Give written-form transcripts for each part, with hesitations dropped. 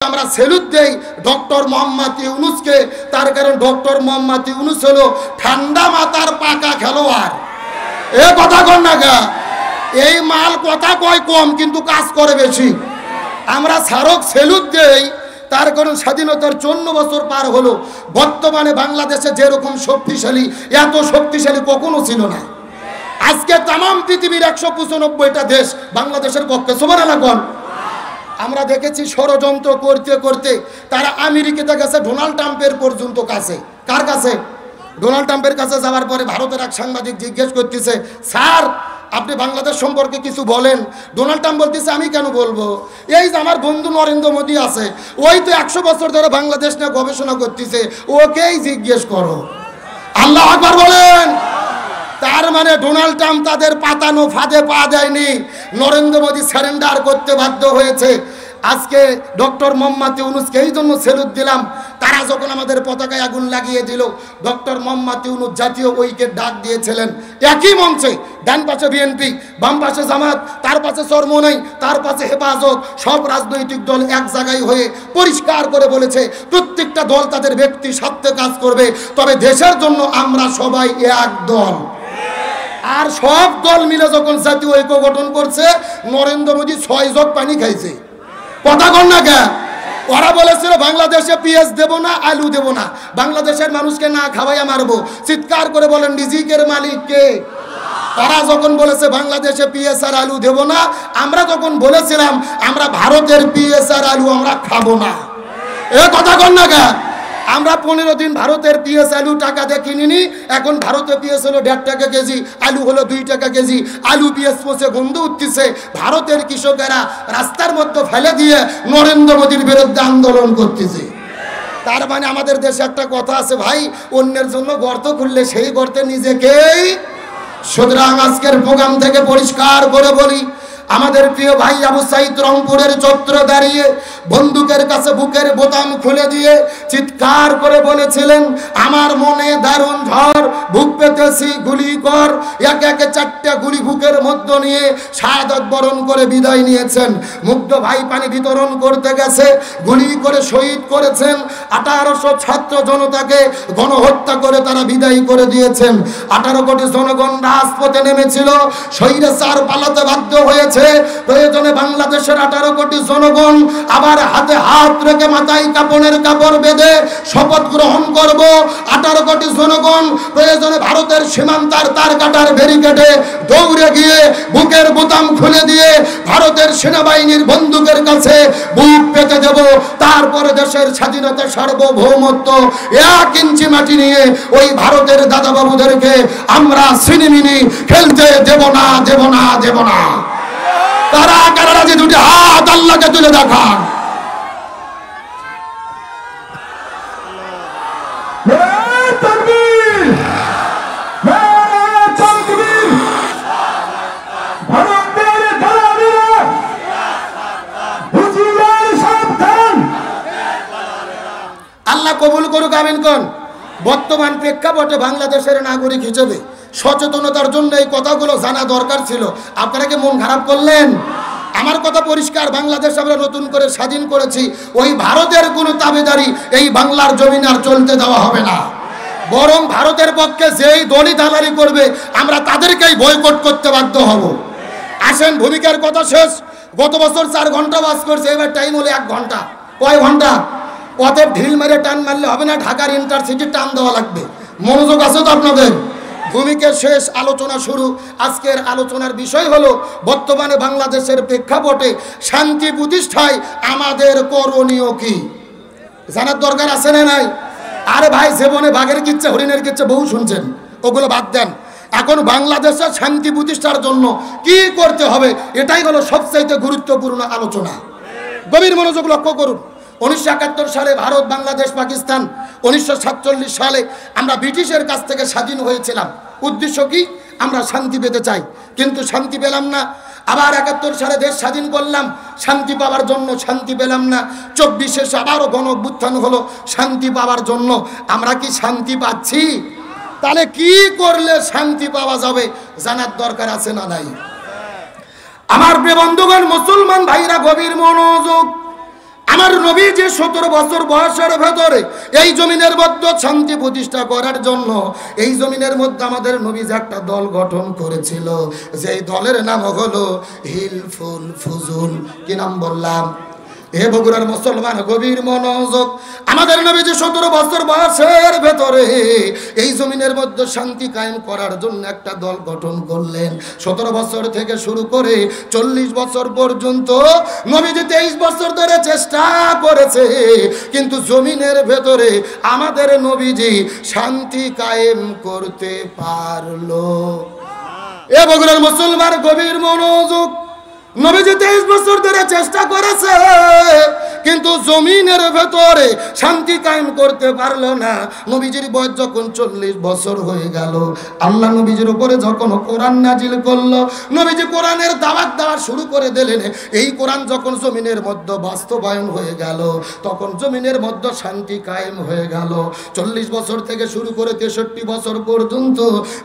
আমরা সেলুট দেই ডক্টর মোহাম্মদ ইউনূসকে, তার কারণ ডক্টর মোহাম্মদ ইউনূস হলো ঠান্ডা মাথার পাকা খেলোয়াড়। এ কথা কন না গা, এই মাল কথা কয় কম কিন্তু কাজ করে বেশি। আমরা স্মারক সেলুট দেই, তার কারণ স্বাধীনতার 54 বছর পার হলো, বর্তমানে বাংলাদেশে যেরকম শক্তিশালী, এত শক্তিশালী কখনো ছিল না। আজকে তামাম পৃথিবীর 195টা দেশ বাংলাদেশের পক্ষে। সুবহানাল্লাহ কোন। আমরা দেখেছি ষড়যন্ত্র করতে করতে তারা আমেরিকাতে গেছে, ডোনাল্ড ট্রাম্পের পর্যন্ত কাছে। কার কাছে? ডোনাল্ড ট্রাম্পের কাছে যাওয়ার পরে ভারতের এক সাংবাদিক জিজ্ঞেস করতেছে, স্যার আপনি বাংলাদেশ সম্পর্কে কিছু বলেন। ডোনাল্ড ট্রাম্প বলতেছে, আমি কেন বলবো, এই যে আমার বন্ধু নরেন্দ্র মোদী আছে, ওই তো 100 বছর ধরে বাংলাদেশ নিয়ে গবেষণা করতেছে, ওকেই জিজ্ঞেস করো। আল্লাহু আকবার বলেন। তার মানে ডোনাল্ড ট্রাম্প তাদের পাতানো ফাঁদে পা দেয়নি, নরেন্দ্র মোদী সারেন্ডার করতে বাধ্য হয়েছে। আজকে ডক্টর মোহাম্মদ ইউনূসকে এই জন্য সেলুট দিলাম, তারা যখন আমাদের পতাকায় আগুন লাগিয়ে দিল, ডক্টর মোহাম্মদ ইউনূস জাতীয় ঐক্যের ডাক দিয়েছিলেন। একই মঞ্চে ডান পাশে বিএনপি, বাম পাশে জামাত, তার পাশে চরমোনাই, তার পাশে হেফাজত, সব রাজনৈতিক দল এক জায়গায় হয়ে পরিষ্কার করে বলেছে প্রত্যেকটা দল তাদের ব্যক্তি স্বার্থে কাজ করবে, তবে দেশের জন্য আমরা সবাই এক দল। আর সব দল মিলে যখন জাতীয় ঐক্য গঠন করছে, নরেন্দ্র মোদী 6 জগ পানি খাইছে। কথা কন না কে? ওরা বলেছিল বাংলাদেশে পেঁয়াজ দেব না, আলু দেব না, বাংলাদেশের মানুষকে না খাওয়াইয়া মারবো। চিৎকার করে বলেন রিজিকের মালিক কে? তারা যখন বলেছে বাংলাদেশে পেঁয়াজ আর আলু দেব না, আমরা তখন বলেছিলাম আমরা ভারতের পেঁয়াজ আর আলু আমরা খাবো না। এ কথা কন না কে? আমরা 15 দিন ভারতের পেঁয়াজ আলু টাকা দিয়ে কিনিনি, এখন ভারতে পেঁয়াজ হলো 1.5 টাকা কেজি, আলু হলো 2 টাকা কেজি। আলু পেঁয়াজ পচে গন্ধ উঠতেছে, ভারতের কৃষকেরা রাস্তার মধ্যে ফেলে দিয়ে নরেন্দ্র মোদীর বিরুদ্ধে আন্দোলন করতেছে। তার মানে আমাদের দেশে একটা কথা আছে ভাই, অন্যের জন্য গর্ত খুললে সেই গর্তে নিজেকেই। সুতরাং আজকের প্রোগ্রাম থেকে পরিষ্কার করে বলি, আমাদের প্রিয় ভাই আবু সাইদ রংপুরের চত্বরে দাঁড়িয়ে বন্দুকের কাছে বুকের বোতাম খুলে দিয়ে চিৎকার করে বলেছিলেন, আমার মনে দারুণ ঝড়, বুক পেতেছি গুলি কর। এক একে 4টা গুলি বুকের মধ্য নিয়ে শাহাদাত বরণ করে বিদায় নিয়েছেন। মুগ্ধ ভাই পানি বিতরণ করতে গেছে, গুলি করে শহীদ করেছেন। 1800 ছাত্র জনতাকে গণহত্যা করে তারা বিদায় করে দিয়েছেন। 18 কোটি জনগণ রাজপথে নেমেছিল, স্বৈরাচার পালাতে বাধ্য হয়েছে। প্রয়োজনে বাংলাদেশের 18 কোটি জনগণ আবার হাতে হাত রেখে মাথায় কাপড়ের কাপড় বেঁধে শপথ গ্রহণ করব। 18 কোটি জনগণ প্রয়োজনে ভারতের সীমান্তার তার কাটার ব্যারিকেডে দৌড়ে গিয়ে বুকের বোতাম খুলে দিয়ে ভারতের সেনাবাহিনীর বন্দুকের কাছে বুক পেতে দেব। তারপরে দেশের স্বাধীনতা, সার্বভৌমত্ব 1 ইঞ্চি মাটি নিয়ে ওই ভারতের দাদাবাবুদেরকে আমরা সিনেমিনি খেলতে দেব না, দেব না, দেব না। তারা কারা যে 2টি হাত আল্লাহকে তুলে দেখান। আল্লাহ কবুল করুক, আমিন কোন। বর্তমান প্রেক্ষাপটে বাংলাদেশের নাগরিক হিসেবে সচেতনতার জন্য এই কথাগুলো জানা দরকার ছিল। আপনারা কি মন খারাপ করলেন? আমার কথা পরিষ্কার, বাংলাদেশ আমরা নতুন করে স্বাধীন করেছি, ওই ভারতের কোনো তাবেদারি এই বাংলার জমিন আর চলতে দেওয়া হবে না। বরং ভারতের পক্ষে যেই দলই দালালি করবে আমরা তাদেরকেই বয়কট করতে বাধ্য হব। আসেন, ভূমিকার কথা শেষ। গত বছর 4 ঘন্টা বাস করছে, এবার টাইম হলো 1 ঘন্টা। কয় ঘন্টা? পথে ঢিল মেরে টান মারলে হবে না, ঢাকার ইন্টারসিটি টান দেওয়া লাগবে। মনোযোগ আছে তো আপনাদের? ভূমিকা শেষ, আলোচনা শুরু। আজকের আলোচনার বিষয় হলো বর্তমানে বাংলাদেশের প্রেক্ষাপটে শান্তি প্রতিষ্ঠায় আমাদের করণীয় কি। জানার দরকার আছে না নাই? আরে ভাই, জীবনে বাঘের কিচ্ছা, হরিণের কিচ্ছা বহু শুনছেন, ওগুলো বাদ দেন। এখন বাংলাদেশে শান্তি প্রতিষ্ঠার জন্য কি করতে হবে, এটাই হলো সবচাইতে গুরুত্বপূর্ণ আলোচনা। গভীর মনোযোগ লক্ষ্য করুন। 1971 সালে ভারত, বাংলাদেশ, পাকিস্তান, 1947 সালে আমরা ব্রিটিশের কাছ থেকে স্বাধীন হয়েছিলাম। উদ্দেশ্য কি? আমরা শান্তি পেতে চাই, কিন্তু শান্তি পেলাম না। আবার 71 সালে দেশ স্বাধীন করলাম, শান্তি পাওয়ার জন্য শান্তি পেলাম না। 24 আবারও গণ অভ্যুত্থান হলো শান্তি পাওয়ার জন্য। আমরা কি শান্তি পাচ্ছি? তাহলে কি করলে শান্তি পাওয়া যাবে জানার দরকার আছে না নাই? আমার প্রিয় বন্ধুগণ, মুসলমান ভাইরা গভীর মনোযোগ। আমার নবী যে 17 বছর বয়সের ভেতরে এই জমিনের মধ্যে শান্তি প্রতিষ্ঠা করার জন্য এই জমিনের মধ্যে আমাদের নবী যে একটা দল গঠন করেছিল, যেই দলের নাম হলো হিলফুল ফুজুল। কি নাম বললাম? হে বগুড়ার মুসলমান, গভীর মনোযোগ। আমাদের নবী যে 17 বছর বয়সের ভেতরে এই জমিনের মধ্যে শান্তি কায়েম করার জন্য একটা দল গঠন করলেন। 17 বছর থেকে শুরু করে 40 বছর পর্যন্ত নবীজি 23 বছর ধরে চেষ্টা করেছে, কিন্তু জমিনের ভেতরে আমাদের নবীজি শান্তি কায়েম করতে পারলো। এ বগুড়ার মুসলমান, গভীর মনোযোগ। নবীজি 23 বছর ধরে চেষ্টা করেছে, কিন্তু জমিনের ভেতরে শান্তি কায়েম করতে পারলো না। নবীজির বয়স যখন 40 বছর হয়ে গেল, আল্লাহ নবীজির উপরে যখন কোরআন নাজিল করলো, নবীজি কোরআনের দাওয়াত দেওয়া শুরু করে দিলেন। এই কোরআন যখন জমিনের মধ্যে বাস্তবায়ন হয়ে গেল, তখন জমিনের মধ্যে শান্তি কায়েম হয়ে গেল। 40 বছর থেকে শুরু করে 63 বছর পর্যন্ত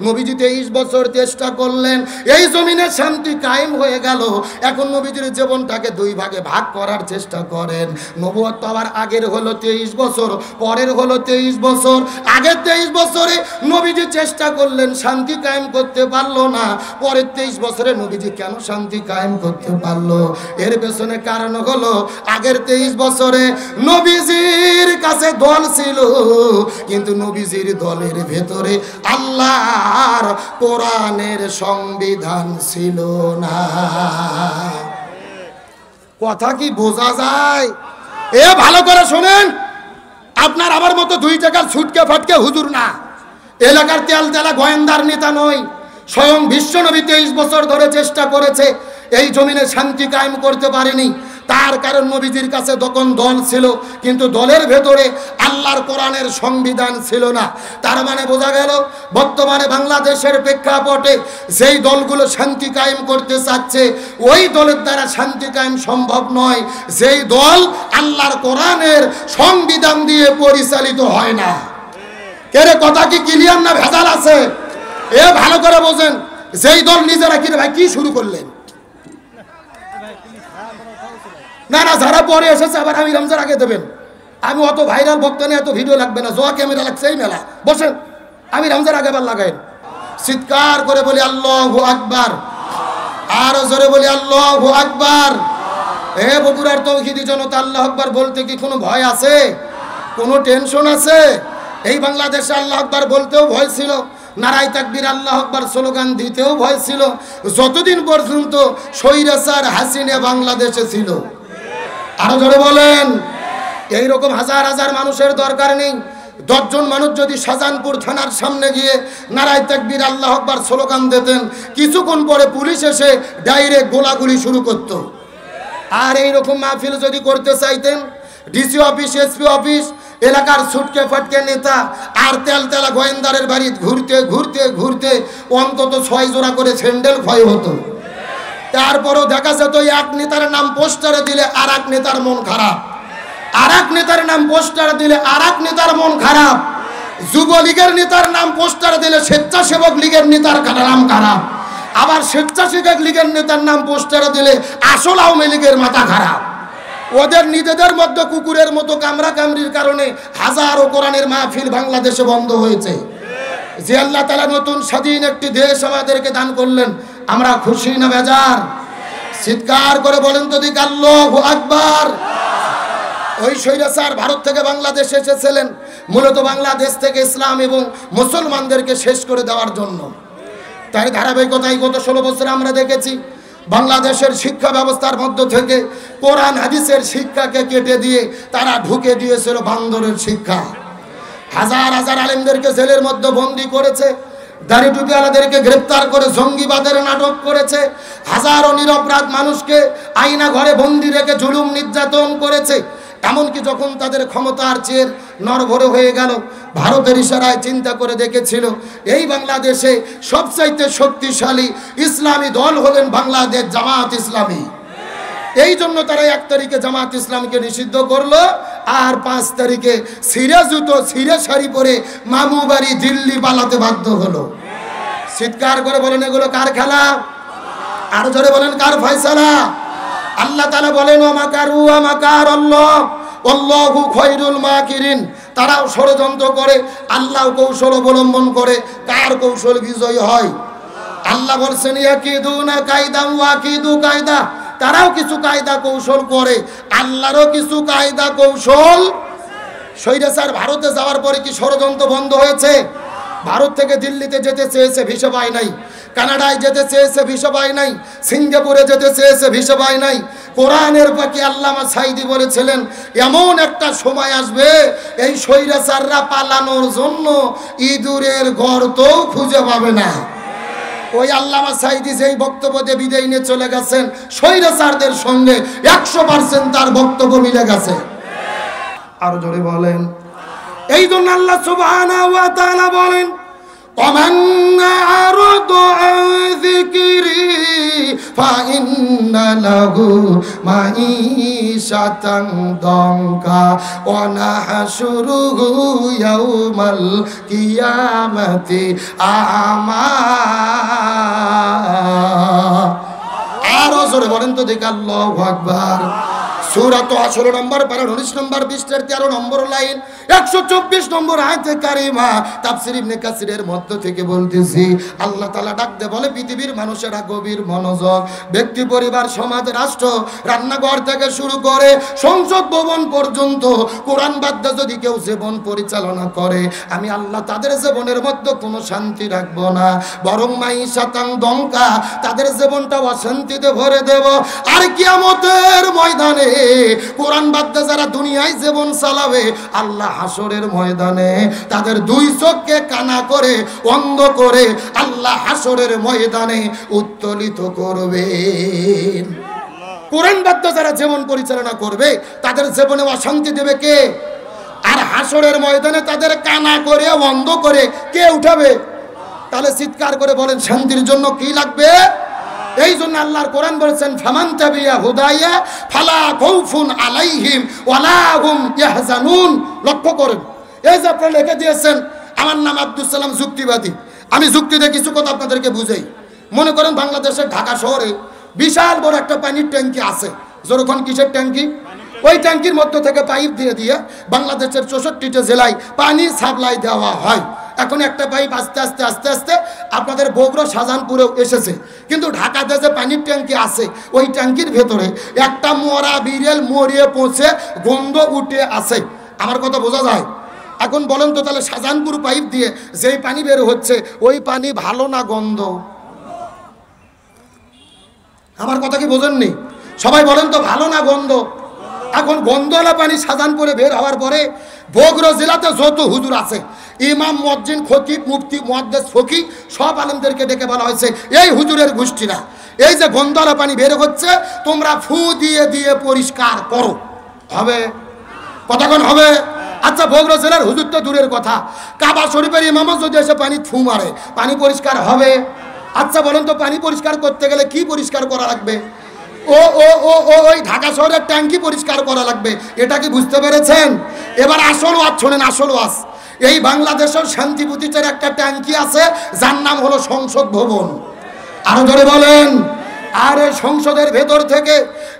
নবীজি 23 বছর চেষ্টা করলেন, এই জমিনে শান্তি কায়েম হয়ে গেল। এখন নবীজির জীবনটাকে 2 ভাগে ভাগ করার চেষ্টা করেন। নবুয়ত পাওয়ার আগের হলো 23 বছর, পরের হলো 23 বছর। আগের 23 বছরে নবীজি চেষ্টা করলেন, শান্তি কায়েম করতে পারলো না। পরের 23 বছরে নবীজি কেন শান্তি কায়েম করতে পারলো? এর পেছনে কারণ হলো, আগের 23 বছরে নবীজির কাছে দল ছিল, কিন্তু নবীজির দলের ভেতরে আল্লাহর কোরআনের সংবিধান ছিল না। কথা কি বোঝা যায়? এ ভালো করে শোনেন, আপনার আমার মতো 2 টাকার ছুটকে ফাটকে হুজুর না, এলাকার তেল তেলা গোয়েন্দার নেতা নয়। স্বয়ং বিশ্বনবী 23 বছর ধরে চেষ্টা করেছে, এই জমিনে শান্তি কায়েম করতে পারেনি। তার কারণ নবীজির কাছে তখন দল ছিল, কিন্তু দলের ভেতরে আল্লাহর কোরআনের সংবিধান ছিল না। তার মানে বোঝা গেল, বর্তমানে বাংলাদেশের প্রেক্ষাপটে যেই দলগুলো শান্তি কায়েম করতে চাচ্ছে, ওই দলের দ্বারা শান্তি কায়েম সম্ভব নয়, যেই দল আল্লাহর কোরআনের সংবিধান দিয়ে পরিচালিত হয় না। কেরে কথা কি ক্লিয়ার না ভেজাল আছে? এ ভালো করে বোঝেন, যেই দল নিজেরা কি ভাই কি শুরু করলেন? না না, যারা পরে এসেছে আবার আমি রমজান আগে দেবেন। আমি অত ভাইরাল বক্তা নেই, এত ভিডিও লাগবে না, জোয়া ক্যামেরা লাগছে এই মেলা। বসেন, আমি রমজান আগে বার লাগাই, চিৎকার করে বলি আল্লাহু আকবার, আর জোরে বলি আল্লাহু আকবার। এ বগুড়ার তৌহিদি জনতা, আল্লাহ আকবার বলতে কি কোনো ভয় আছে? কোনো টেনশন আছে? এই বাংলাদেশে আল্লাহ আকবার বলতেও ভয় ছিল, নারায়ে তাকবীর আল্লাহু আকবার স্লোগান দিতেও ভয় ছিল, যতদিন পর্যন্ত স্বৈরাচার হাসিনা বাংলাদেশে ছিল। আরো জোরে বলেন। এইরকম হাজার হাজার মানুষের দরকার নেই। 10 জন মানুষ যদি শাহজাহানপুর থানার সামনে গিয়ে নারায়ে তাকবীর আল্লাহু আকবার স্লোগান দিতেন, কিছুক্ষণ পরে পুলিশ এসে ডাইরেক্ট গোলাগুলি শুরু করত। আর এইরকম মাহফিল যদি করতে চাইতেন, ডিসি অফিস, এসপি অফিস, এলাকার ছুটকে ফাটকে নেতা আর তেলতেলা গোয়েন্দারের বাড়ি ঘুরতে ঘুরতে ঘুরতে অন্তত 6 জোড়া করে স্যান্ডেল ক্ষয় হতো। তারপরও দেখা যেত এক নেতার নাম পোস্টারে দিলে আর এক নেতার মন খারাপ, আর এক নেতার নাম পোস্টারে দিলে আর এক নেতার মন খারাপ, যুবলীগের নেতার নাম পোস্টারে দিলে স্বেচ্ছাসেবক লীগের নেতার নাম খারাপ, আবার স্বেচ্ছাসেবক লীগের নেতার নাম পোস্টারে দিলে আসল আওয়ামী লীগের মাথা খারাপ। ওদের নিজেদের মধ্যে কুকুরের মতো কামড়া কামড়ির কারণে হাজারো কোরআনের মাহফিল বাংলাদেশে বন্ধ হয়েছে। যে আল্লাহ তাআলা নতুন স্বাধীন একটি দেশ আমাদেরকে দান করলেন, আমরা খুশি না বেজার? চিৎকার করে বলেন তো দিক আল্লাহু আকবার। ওই স্বৈরাচার ভারত থেকে বাংলাদেশে এসেছিলেন মূলত বাংলাদেশ থেকে ইসলাম এবং মুসলমানদেরকে শেষ করে দেওয়ার জন্য। তাই ধারাবাহিকতায় গত 16 বছর আমরা দেখেছি বাংলাদেশের শিক্ষা ব্যবস্থার মধ্য থেকে কোরআন হাদিসের শিক্ষাকে কেটে দিয়ে তারা ঢুকে দিয়েছিল বান্দরের শিক্ষা। হাজার হাজার আলেমদেরকে জেলের মধ্যে বন্দী করেছে, দাড়ি টুপিওয়ালাদেরকে গ্রেপ্তার করে জঙ্গিবাদের নাটক করেছে, হাজারো নিরপরাধ মানুষকে আয়না ঘরে বন্দী রেখে জুলুম নির্যাতন করেছে। এমনকি যখন তাদের ক্ষমতার চেয়ে নড়বড়ে হয়ে গেল, ভারতের ইশারায় চিন্তা করে দেখেছিল এই বাংলাদেশে সবচাইতে শক্তিশালী ইসলামী দল হলেন বাংলাদেশ জামাত ইসলামী। এই জন্য তারা 1 তারিখে জামাত ইসলামকে নিষিদ্ধ করলো, আর 5 তারিখে ছিঁড়ে জুতো ছিঁড়ে শাড়ি পরে মামু বাড়ি দিল্লি পালাতে বাধ্য হলো। চিৎকার করে বলেন এগুলো কার খেলা? আরো জোরে বলেন কার ফয়সালা? আল্লাহ তাআলা বলেন ওয়া মাকারু ওয়া মাকারাল্লাহ আল্লাহু খায়রুল মাকিরিন। তারাও ষড়যন্ত্র করে, আল্লাহ কৌশল অবলম্বন করে। কার কৌশল বিজয় হয়? আল্লাহ বলছেন ইয়াকিদুনা কায়দা ওয়া কিদু কায়দা। তারাও কিছু কায়দা কৌশল করে, আল্লাহরও কিছু কায়দা কৌশল। স্বৈরাচার ভারতে যাওয়ার পরে কি ষড়যন্ত্র বন্ধ হয়েছে? ভারত থেকে দিল্লিতে যেতে চেয়েছে, ভিসা পায় নাই। কানাডায় যেতে চেয়েছে, ভিসা পায় নাই। সিঙ্গাপুরে যেতে চেয়েছে, ভিসা পায় নাই। কোরআনের পাখি আল্লামা সাইদি বলেছিলেন এমন একটা সময় আসবে এই স্বৈরাচাররা পালানোর জন্য ইঁদুরের গর্তও খুঁজে পাবে না। ওই আল্লামা সাইদি যেই বক্তব্য দিয়ে বিদায় নিয়ে চলে গেছেন, স্বৈরাচারদের সঙ্গে 100% তার বক্তব্য মিলে গেছে। আর জোরে বলেন। এই জন্য আল্লাহ সুবহানাহু ওয়া তাআলা বলেন ওমান আরদু আন যিকরি ফাইন্না লাহু মাঈশাতান দানকা ওয়া নাহশুরুহু ইয়াউমাল কিয়ামাতি আমা। আরো জোরে বলেন তো দেখি আল্লাহু আকবার। সূরা তো 18 নম্বর পারা 19 নম্বর 20-13 নম্বর লাইন 124 নম্বর আয়াতে কারিমা তাফসীর ইবনে কাসিরের মধ্য থেকে বলতেছি আল্লাহ তাআলা ডাক দে বলে পৃথিবীর মানুষেরা গভীর মনোযোগ। ব্যক্তি, পরিবার, সমাজ, রাষ্ট্র, রান্নাঘর থেকে শুরু করে সংসদ ভবন পর্যন্ত কোরআন বাদ্য যদি কেউ জীবন পরিচালনা করে, আমি আল্লাহ তাদের জীবনের মধ্যে কোনো শান্তি রাখবো না, বরং মাঈশাতান দঙ্কা, তাদের জীবনটা অশান্তিতে ভরে দেব। আর কিয়ামতের ময়দানে কোরআন বাদ্য যারা দুনিয়ায় জীবন চালাবে, আল্লাহ হাসরের ময়দানে তাদের দুই চোখকে কানা করে অন্ধ করে আল্লাহ হাসরের ময়দানে উত্তোলিত করবেন। কোরআন বাদ্য যারা জীবন পরিচালনা করবে তাদের জীবনে অশান্তি দেবে কে? আর হাসরের ময়দানে তাদের কানা করে অন্ধ করে কে উঠাবে? তাহলে চিৎকার করে বলেন শান্তির জন্য কি লাগবে? এই জন্য আল্লাহর কোরআন বলেছেন ফামান তাবিয়া হুদায়া ফালা খাউফুন আলাইহিম ওয়ালা হুম ইয়াহজানুন। লক্ষ্য করেন, এই যে আপনারা লিখে দিয়েছেন আমার নাম আব্দুল সালাম যুক্তিবাদী, আমি যুক্তিতে কিছু কথা আপনাদেরকে বুঝাই। মনে করেন বাংলাদেশের ঢাকা শহরে বিশাল বড় একটা পানির ট্যাঙ্কি আছে। যখন কিসের ট্যাঙ্কি? ওই ট্যাঙ্কির মধ্য থেকে পাইপ দিয়ে দিয়ে বাংলাদেশের 64টা জেলায় পানি সাপ্লাই দেওয়া হয়। এখন একটা পাইপ আস্তে আস্তে আস্তে আস্তে আপনাদের বগুড়া শাহজাহানপুরেও এসেছে। কিন্তু ঢাকাতে যে পানির ট্যাঙ্কি আছে ওই ট্যাঙ্কির ভেতরে একটা মরা বিড়াল মরিয়ে পৌঁছে গন্ধ উঠে আছে। আমার কথা বোঝা যায়? এখন বলেন তো তাহলে শাহজাহানপুর পাইপ দিয়ে যেই পানি বের হচ্ছে ওই পানি ভালো না গন্ধ? আমার কথা কি বোঝেননি? সবাই বলেন তো ভালো না গন্ধ? এখন গন্ধওয়ালা পানি শাহজাহানপুরে বের হওয়ার পরে বগুড়া জেলাতে যত হুজুর আছে, ইমাম, মুয়াজ্জিন, খতিব, মুফতি, মুহাদ্দিস, ফকি, সব আলেমদেরকে ডেকে বলা হয়েছে এই হুজুরের গোষ্ঠীরা এই যে গন্ধওয়ালা পানি বের হচ্ছে তোমরা ফু দিয়ে দিয়ে পরিষ্কার করো। হবে? কতক্ষণ হবে? আচ্ছা, বগুড়া জেলার হুজুর তো দূরের কথা, কাবা শরীফের ইমামও যদি এসে পানি ফু মারে পানি পরিষ্কার হবে? আচ্ছা বলেন তো পানি পরিষ্কার করতে গেলে কি পরিষ্কার করা লাগবে? ওই ঢাকা শহরের ট্যাঙ্কি পরিষ্কার করা লাগবে। এটা কি বুঝতে পেরেছেন? এবার আসল ওয়াজ শোনেন, আসল ওয়াজ। এই বাংলাদেশের শান্তি প্রতিষ্ঠার একটা ট্যাঙ্কি আছে যার নাম হলো সংসদ ভবন। আরো জোরে বলেন। আর এই সংসদের ভেতর থেকে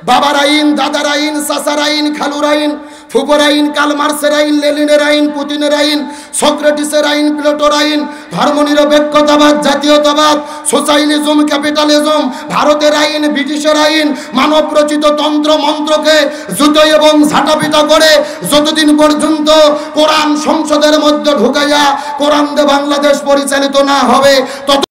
বাবার আইন, দাদার আইন, চাচার আইন, খালুর আইন, ফুপর আইন, কালমার্সের আইন, লেনিনের আইন, পুতিনের আইন, সক্রেটিসের আইন, প্লেটোর আইন, ধর্মনিরপেক্ষতাবাদ, জাতীয়তাবাদ, সোশ্যালিজম, ক্যাপিটালিজম, ভারতের আইন, ব্রিটিশের আইন, মানব রচিত তন্ত্র মন্ত্রকে জুতো এবং ঝাঁটাপিটা করে যতদিন পর্যন্ত কোরআন সংসদের মধ্যে ঢুকাইয়া কোরআন দিয়ে বাংলাদেশ পরিচালিত না হবে তত